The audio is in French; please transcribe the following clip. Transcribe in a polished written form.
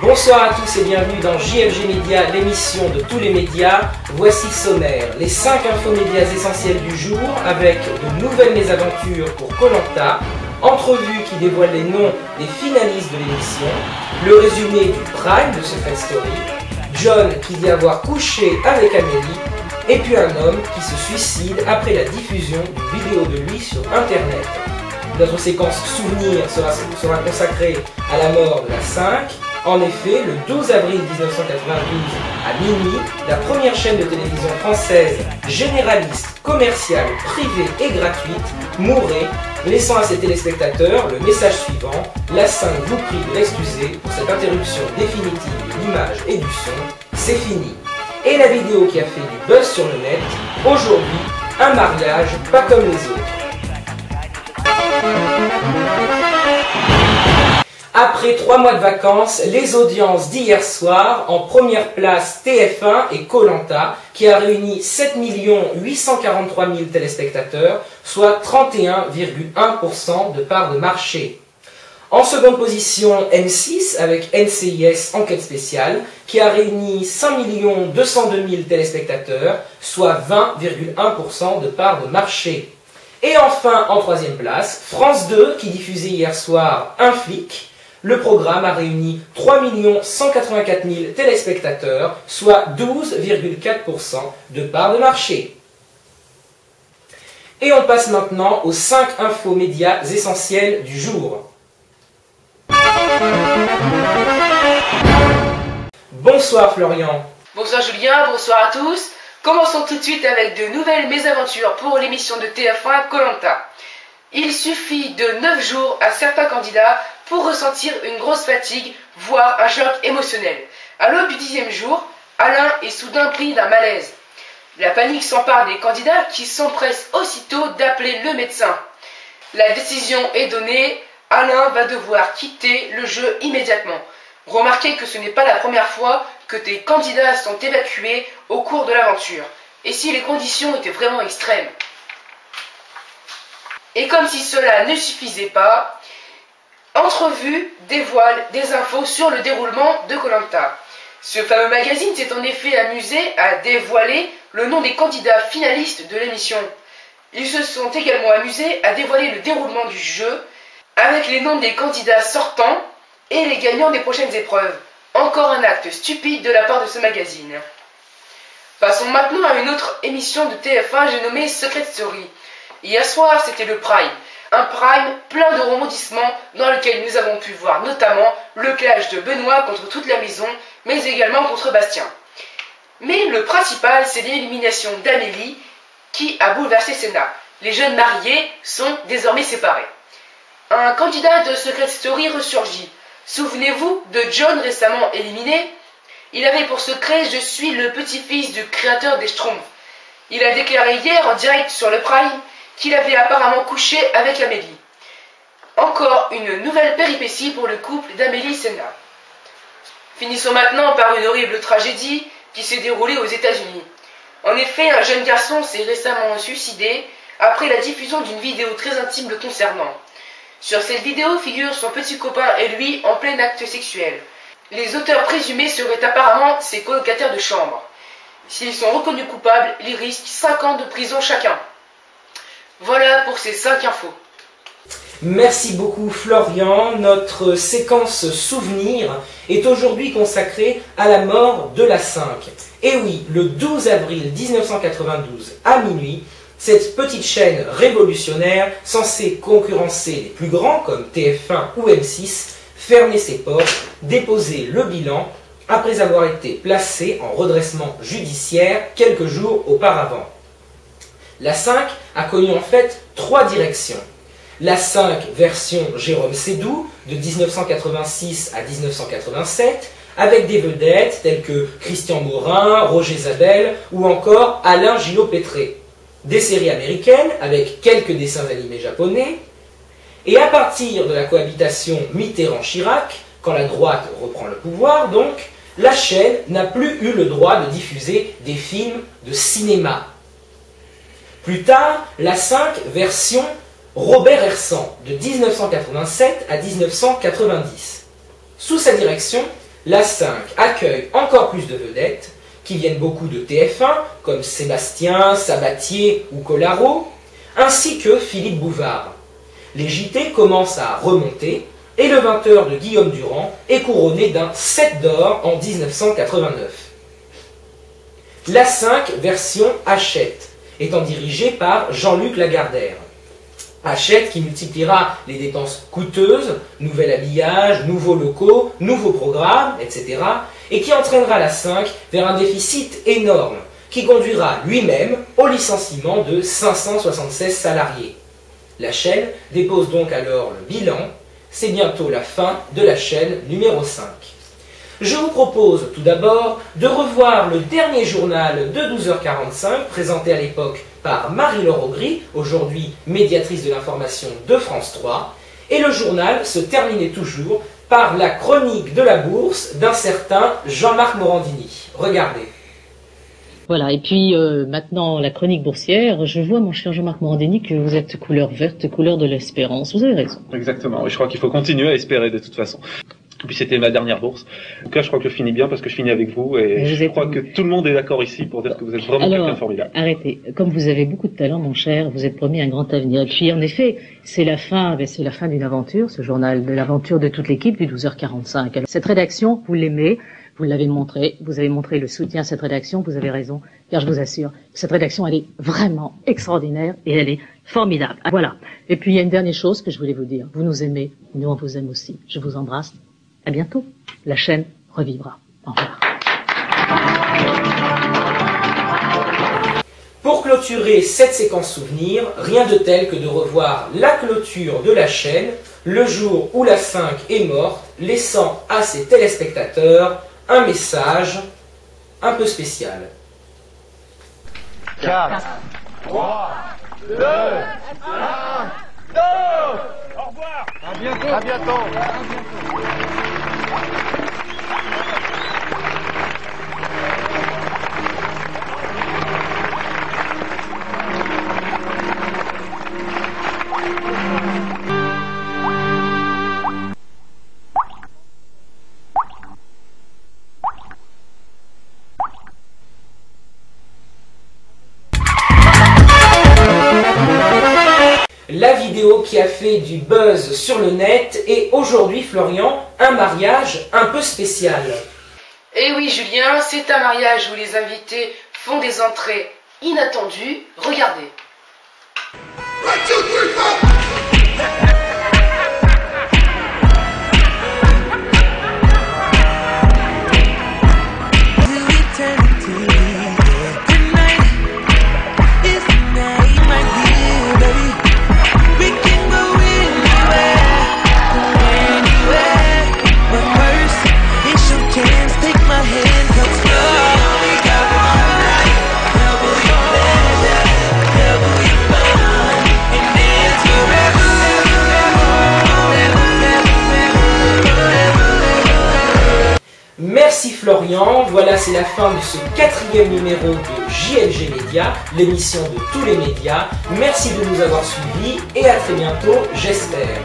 Bonsoir à tous et bienvenue dans JFG Média, l'émission de tous les médias. Voici sommaire, les 5 infomédias essentiels du jour avec de nouvelles mésaventures pour Koh-Lanta, entrevue qui dévoile les noms des finalistes de l'émission, le résumé du prime de Secret Story, John qui dit avoir couché avec Amélie, et puis un homme qui se suicide après la diffusion d'une vidéo de lui sur internet. Notre séquence souvenir sera consacrée à la mort de la 5. En effet, le 12 avril 1992, à minuit, la première chaîne de télévision française généraliste, commerciale, privée et gratuite mourait, laissant à ses téléspectateurs le message suivant: la 5 vous prie de l'excuser pour cette interruption définitive de l'image et du son, c'est fini. Et la vidéo qui a fait du buzz sur le net, aujourd'hui, un mariage pas comme les autres. Après 3 mois de vacances, les audiences d'hier soir, en première place TF1 et Koh-Lanta, qui a réuni 7 843 000 téléspectateurs, soit 31,1% de part de marché. En seconde position, M6 avec NCIS Enquête spéciale, qui a réuni 5 202 000 téléspectateurs, soit 20,1% de part de marché. Et enfin, en troisième place, France 2, qui diffusait hier soir Un flic. Le programme a réuni 3 184 000 téléspectateurs, soit 12,4% de part de marché. Et on passe maintenant aux 5 infomédias essentiels du jour. Bonsoir Florian. Bonsoir Julien, bonsoir à tous. Commençons tout de suite avec de nouvelles mésaventures pour l'émission de TF1 Koh-Lanta. Il suffit de 9 jours à certains candidats pour ressentir une grosse fatigue, voire un choc émotionnel. À l'aube du 10e jour, Alain est soudain pris d'un malaise. La panique s'empare des candidats qui s'empressent aussitôt d'appeler le médecin. La décision est donnée, Alain va devoir quitter le jeu immédiatement. Remarquez que ce n'est pas la première fois que des candidats sont évacués au cours de l'aventure. Et si les conditions étaient vraiment extrêmes? Et comme si cela ne suffisait pas, Entrevue dévoile des infos sur le déroulement de Koh-Lanta. Ce fameux magazine s'est en effet amusé à dévoiler le nom des candidats finalistes de l'émission. Ils se sont également amusés à dévoiler le déroulement du jeu avec les noms des candidats sortants et les gagnants des prochaines épreuves. Encore un acte stupide de la part de ce magazine. Passons maintenant à une autre émission de TF1, j'ai nommé Secret Story. Hier soir, c'était le Prime. Un Prime plein de rebondissements dans lequel nous avons pu voir notamment le clash de Benoît contre toute la maison, mais également contre Bastien. Mais le principal, c'est l'élimination d'Amélie qui a bouleversé Sénat. Les jeunes mariés sont désormais séparés. Un candidat de Secret Story ressurgit. Souvenez-vous de John récemment éliminé? Il avait pour secret « Je suis le petit-fils du créateur des Schtroumpfs ». Il a déclaré hier en direct sur le Prime qu'il avait apparemment couché avec Amélie. Encore une nouvelle péripétie pour le couple d'Amélie et Sénat. Finissons maintenant par une horrible tragédie qui s'est déroulée aux États-Unis. En effet, un jeune garçon s'est récemment suicidé après la diffusion d'une vidéo très intime le concernant. Sur cette vidéo figure son petit copain et lui en plein acte sexuel. Les auteurs présumés seraient apparemment ses colocataires de chambre. S'ils sont reconnus coupables, ils risquent 5 ans de prison chacun. Voilà pour ces 5 infos. Merci beaucoup Florian. Notre séquence souvenir est aujourd'hui consacrée à la mort de la 5. Et oui, le 12 avril 1992 à minuit, cette petite chaîne révolutionnaire censée concurrencer les plus grands comme TF1 ou M6 fermait ses portes, déposait le bilan après avoir été placée en redressement judiciaire quelques jours auparavant. La 5 a connu en fait 3 directions. La 5 version Jérôme Sédou de 1986 à 1987 avec des vedettes telles que Christian Morin, Roger Zabel ou encore Alain Gillot-Pétré. des séries américaines avec quelques dessins animés japonais, et à partir de la cohabitation Mitterrand-Chirac, quand la droite reprend le pouvoir donc, la chaîne n'a plus eu le droit de diffuser des films de cinéma. Plus tard, la 5 version Robert Hersan de 1987 à 1990. Sous sa direction, la 5 accueille encore plus de vedettes qui viennent beaucoup de TF1 comme Sébastien, Sabatier ou Collaro, ainsi que Philippe Bouvard. Les JT commencent à remonter et le 20h de Guillaume Durand est couronné d'un 7 d'or en 1989. La 5 version Hachette étant dirigée par Jean-Luc Lagardère. Hachette qui multipliera les dépenses coûteuses, nouvel habillage, nouveaux locaux, nouveaux programmes, etc. et qui entraînera la 5 vers un déficit énorme qui conduira lui-même au licenciement de 576 salariés. La chaîne dépose donc alors le bilan. C'est bientôt la fin de la chaîne numéro 5. Je vous propose tout d'abord de revoir le dernier journal de 12h45 présenté à l'époque par Marie-Laure Augry, aujourd'hui médiatrice de l'information de France 3, et le journal se terminait toujours par la chronique de la bourse d'un certain Jean-Marc Morandini. Regardez. Voilà, et puis maintenant la chronique boursière, je vois mon cher Jean-Marc Morandini que vous êtes couleur verte, couleur de l'espérance, vous avez raison. Exactement, je crois qu'il faut continuer à espérer de toute façon. Et puis c'était ma dernière bourse. En tout cas, je crois que je finis bien parce que je finis avec vous et je crois que tout le monde est d'accord ici pour dire que vous êtes vraiment quelqu'un de formidable. Arrêtez, comme vous avez beaucoup de talent mon cher, vous êtes promis un grand avenir. Et puis en effet, c'est la fin d'une aventure, ce journal, de l'aventure de toute l'équipe du 12h45. Alors, cette rédaction, vous l'aimez. Vous l'avez montré, vous avez montré le soutien à cette rédaction, vous avez raison, car je vous assure, cette rédaction, elle est vraiment extraordinaire et elle est formidable. Voilà. Et puis, il y a une dernière chose que je voulais vous dire. Vous nous aimez, nous on vous aime aussi. Je vous embrasse. À bientôt. La chaîne revivra. Au revoir. Pour clôturer cette séquence souvenir, rien de tel que de revoir la clôture de la chaîne le jour où la 5 est morte, laissant à ses téléspectateurs un message un peu spécial. 4, 3, 2, 1, go! Au revoir! À bientôt! À bientôt! La vidéo qui a fait du buzz sur le net est aujourd'hui, Florian, un mariage un peu spécial. Eh oui Julien, c'est un mariage où les invités font des entrées inattendues. Regardez. Merci Florian, voilà c'est la fin de ce 4e numéro de JLG Média, l'émission de tous les médias. Merci de nous avoir suivis et à très bientôt, j'espère.